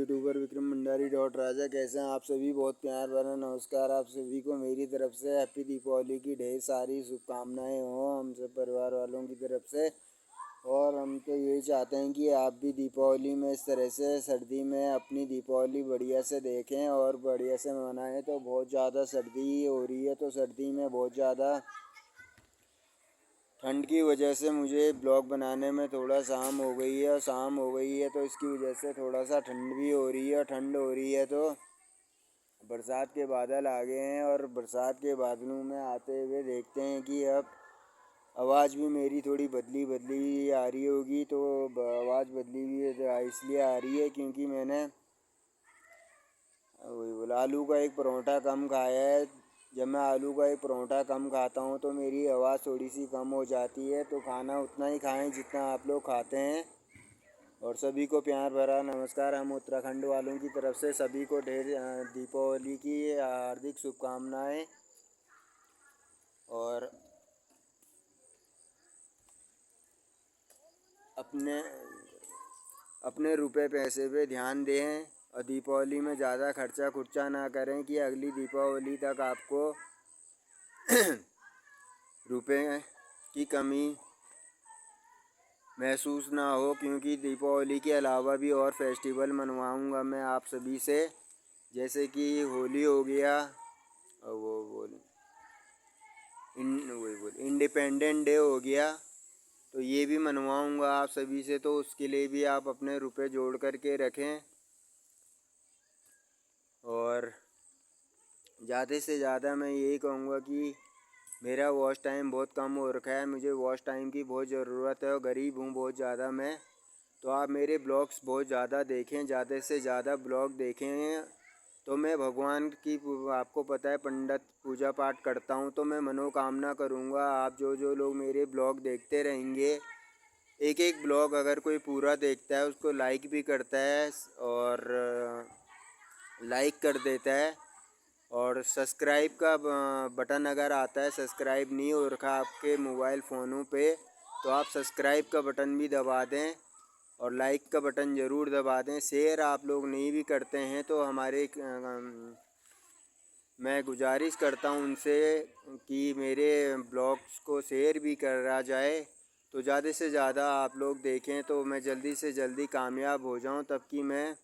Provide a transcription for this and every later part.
YouTuber Vikram Bhandari dot राजा। कैसे हैं आप सभी? बहुत प्यार भरा नमस्कार आप सभी को मेरी तरफ से। हैप्पी दीपावली की ढेर सारी शुभकामनाएं हों हम सब परिवार वालों की तरफ से। और हम तो यही चाहते हैं कि आप भी दीपावली में इस तरह से सर्दी में अपनी दीपावली बढ़िया से देखें और बढ़िया से मनाएं। तो बहुत ज़्यादा सर्दी हो रही है, तो सर्दी में बहुत ज़्यादा ठंड की वजह से मुझे ब्लॉग बनाने में थोड़ा शाम हो गई है तो इसकी वजह से थोड़ा सा ठंड भी हो रही है। ठंड हो रही है तो बरसात के बादल आ गए हैं और बरसात के बादलों में आते हुए देखते हैं कि अब आवाज़ भी मेरी थोड़ी बदली बदली आ रही होगी। तो आवाज़ बदली भी इसलिए आ रही है क्योंकि मैंने वही बोला आलू का एक परोठा कम खाया है। जब मैं आलू का एक परोठा कम खाता हूँ तो मेरी आवाज़ थोड़ी सी कम हो जाती है। तो खाना उतना ही खाएं जितना आप लोग खाते हैं। और सभी को प्यार भरा नमस्कार हम उत्तराखंड वालों की तरफ से। सभी को ढेर दीपावली की हार्दिक शुभकामनाएं। और अपने रुपए पैसे पे ध्यान दें और दीपावली में ज़्यादा खर्चा खुर्चा ना करें कि अगली दीपावली तक आपको रुपए की कमी महसूस ना हो। क्योंकि दीपावली के अलावा भी और फेस्टिवल मनवाऊंगा मैं आप सभी से, जैसे कि होली हो गया और इंडिपेंडेंट डे हो गया, तो ये भी मनवाऊंगा आप सभी से। तो उसके लिए भी आप अपने रुपए जोड़ करके रखें। और ज़्यादा से ज़्यादा मैं यही कहूँगा कि मेरा वॉच टाइम बहुत कम हो रखा है। मुझे वॉच टाइम की बहुत ज़रूरत है और गरीब हूँ बहुत ज़्यादा मैं। तो आप मेरे ब्लॉग्स बहुत ज़्यादा देखें, ज़्यादा से ज़्यादा ब्लॉग देखें। तो मैं भगवान की, आपको पता है, पंडित पूजा पाठ करता हूँ। तो मैं मनोकामना करूँगा आप जो लोग मेरे ब्लॉग देखते रहेंगे, एक एक ब्लॉग अगर कोई पूरा देखता है उसको लाइक भी करता है और लाइक कर देता है। और सब्सक्राइब का बटन अगर आता है, सब्सक्राइब नहीं हो रखा आपके मोबाइल फ़ोनों पे, तो आप सब्सक्राइब का बटन भी दबा दें और लाइक का बटन ज़रूर दबा दें। शेयर आप लोग नहीं भी करते हैं तो मैं गुजारिश करता हूं उनसे कि मेरे ब्लॉग्स को शेयर भी करा जाए। तो ज़्यादा से ज़्यादा आप लोग देखें तो मैं जल्दी से जल्दी कामयाब हो जाऊं, तब कि मैं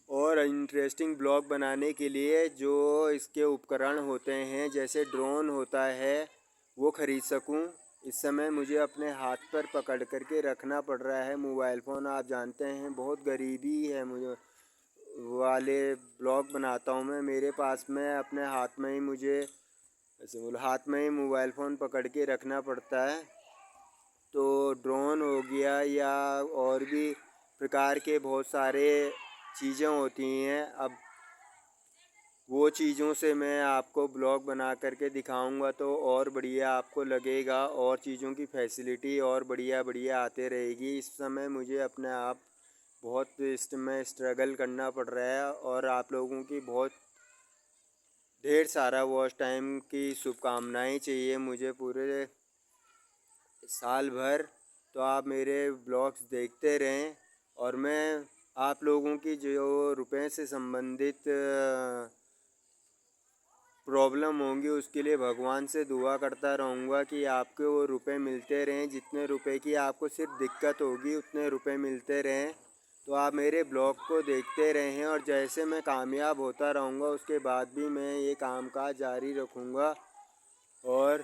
और इंटरेस्टिंग ब्लॉग बनाने के लिए जो इसके उपकरण होते हैं, जैसे ड्रोन होता है, वो ख़रीद सकूं। इस समय मुझे अपने हाथ पर पकड़ करके रखना पड़ रहा है मोबाइल फ़ोन। आप जानते हैं बहुत गरीबी है मुझे वाले ब्लॉग बनाता हूं मैं। मेरे पास में अपने हाथ में ही मुझे हाथ में ही मोबाइल फ़ोन पकड़ के रखना पड़ता है। तो ड्रोन हो गया या और भी प्रकार के बहुत सारे चीज़ें होती हैं। अब वो चीज़ों से मैं आपको ब्लॉग बना करके दिखाऊंगा तो और बढ़िया आपको लगेगा और चीज़ों की फैसिलिटी और बढ़िया बढ़िया आते रहेगी। इस समय मुझे अपने आप बहुत इसमें स्ट्रगल करना पड़ रहा है और आप लोगों की बहुत ढेर सारा वॉच टाइम की शुभकामनाएं चाहिए मुझे पूरे साल भर। तो आप मेरे ब्लॉग्स देखते रहें और मैं आप लोगों की जो रुपए से संबंधित प्रॉब्लम होंगी उसके लिए भगवान से दुआ करता रहूँगा कि आपको वो रुपए मिलते रहें। जितने रुपए की आपको सिर्फ दिक्कत होगी उतने रुपए मिलते रहें। तो आप मेरे ब्लॉग को देखते रहें और जैसे मैं कामयाब होता रहूँगा उसके बाद भी मैं ये कामकाज जारी रखूँगा। और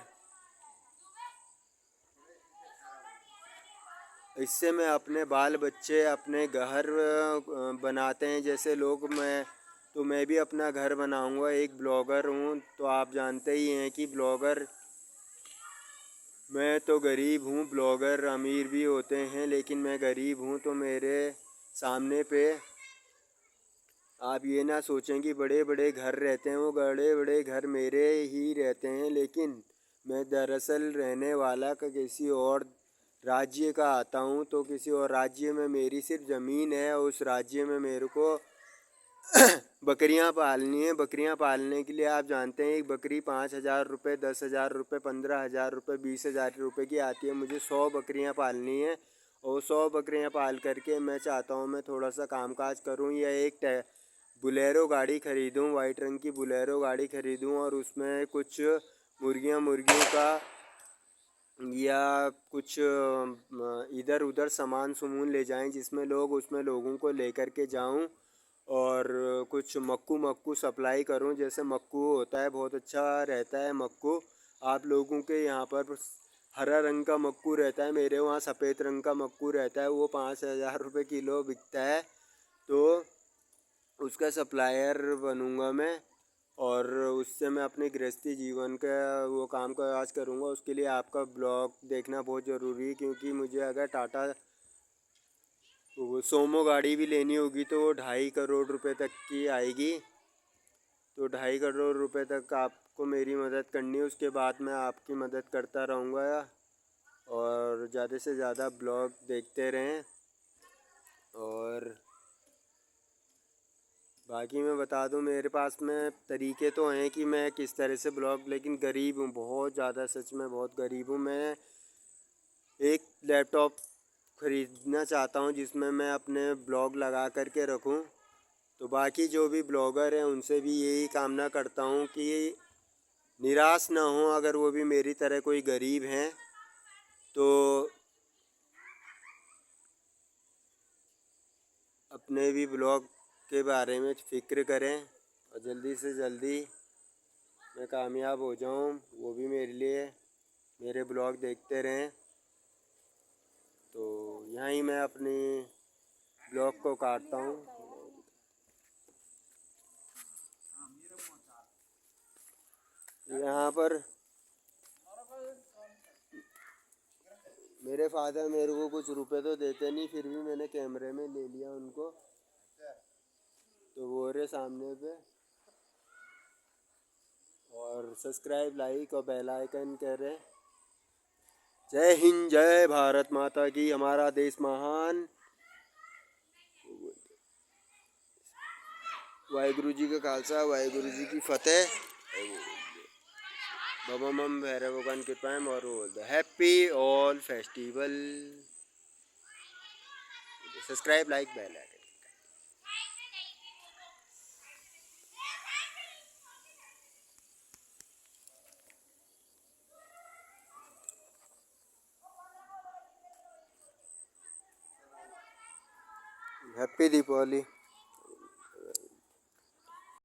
इससे मैं अपने बाल बच्चे अपने घर बनाते हैं जैसे लोग, मैं भी अपना घर बनाऊंगा। एक ब्लॉगर हूँ तो आप जानते ही हैं कि ब्लॉगर, मैं तो गरीब हूँ। ब्लॉगर अमीर भी होते हैं लेकिन मैं गरीब हूँ। तो मेरे सामने पे आप ये ना सोचें कि बड़े बड़े घर रहते हैं, वो बड़े बड़े घर मेरे ही रहते हैं, लेकिन मैं दरअसल रहने वाला का किसी और राज्य का आता हूँ। तो किसी और राज्य में मेरी सिर्फ ज़मीन है और उस राज्य में मेरे को बकरियां पालनी है। बकरियां पालने के लिए आप जानते हैं एक बकरी 5,000 रुपये, 10,000 रुपये, 15,000 रुपये, 20,000 रुपये की आती है। मुझे 100 बकरियां पालनी है और 100 बकरियां पाल करके मैं चाहता हूँ मैं थोड़ा सा कामकाज करूँ या एक बुलेरो गाड़ी ख़रीदूँ, वाइट रंग की बुलेरो गाड़ी ख़रीदूँ और उसमें कुछ मुर्गियों का या कुछ इधर उधर सामान सुमून ले जाएं जिसमें उसमें लोगों को लेकर के जाऊं और कुछ मक्कू सप्लाई करूं। जैसे मक्कू होता है, बहुत अच्छा रहता है मक्कू। आप लोगों के यहाँ पर हरा रंग का मक्कू रहता है, मेरे वहाँ सफ़ेद रंग का मक्कू रहता है, वो 5,000 रुपये किलो बिकता है। तो उसका सप्लायर बनूंगा मैं और उससे मैं अपने गृहस्थी जीवन का वो काम काज करूँगा। उसके लिए आपका ब्लॉग देखना बहुत ज़रूरी है, क्योंकि मुझे अगर टाटा वो सोमो गाड़ी भी लेनी होगी तो वो 2.5 करोड़ रुपए तक की आएगी। तो 2.5 करोड़ रुपए तक आपको मेरी मदद करनी है। उसके बाद मैं आपकी मदद करता रहूँगा और ज़्यादा से ज़्यादा ब्लॉग देखते रहें। और बाकी मैं बता दूं, मेरे पास में तरीके तो हैं कि मैं किस तरह से ब्लॉग, लेकिन गरीब हूँ बहुत ज़्यादा, सच में बहुत गरीब हूँ। मैं एक लैपटॉप ख़रीदना चाहता हूँ जिसमें मैं अपने ब्लॉग लगा करके रखूँ। तो बाकी जो भी ब्लॉगर हैं उनसे भी यही कामना करता हूँ कि निराश ना हो, अगर वो भी मेरी तरह कोई गरीब हैं तो अपने भी ब्लॉग के बारे में फ़िक्र करें और जल्दी से जल्दी मैं कामयाब हो जाऊं। वो भी मेरे लिए मेरे ब्लॉग देखते रहें। तो यहीं मैं अपनी ब्लॉग को काटता हूं। यहाँ पर मेरे फादर मेरे को कुछ रुपए तो देते नहीं, फिर भी मैंने कैमरे में ले लिया उनको। तो वो रहे सामने पे, और सब्सक्राइब, लाइक और बेल आइकन कर रहे। जय हिंद, जय भारत माता की, हमारा देश महान। वाहिगुरु जी का खालसा, वाहिगुरु जी की फतेह। बम बम भैरव भगवान कृपाएं और happy all festival. Subscribe, like, bell icon. Happy Deepawali.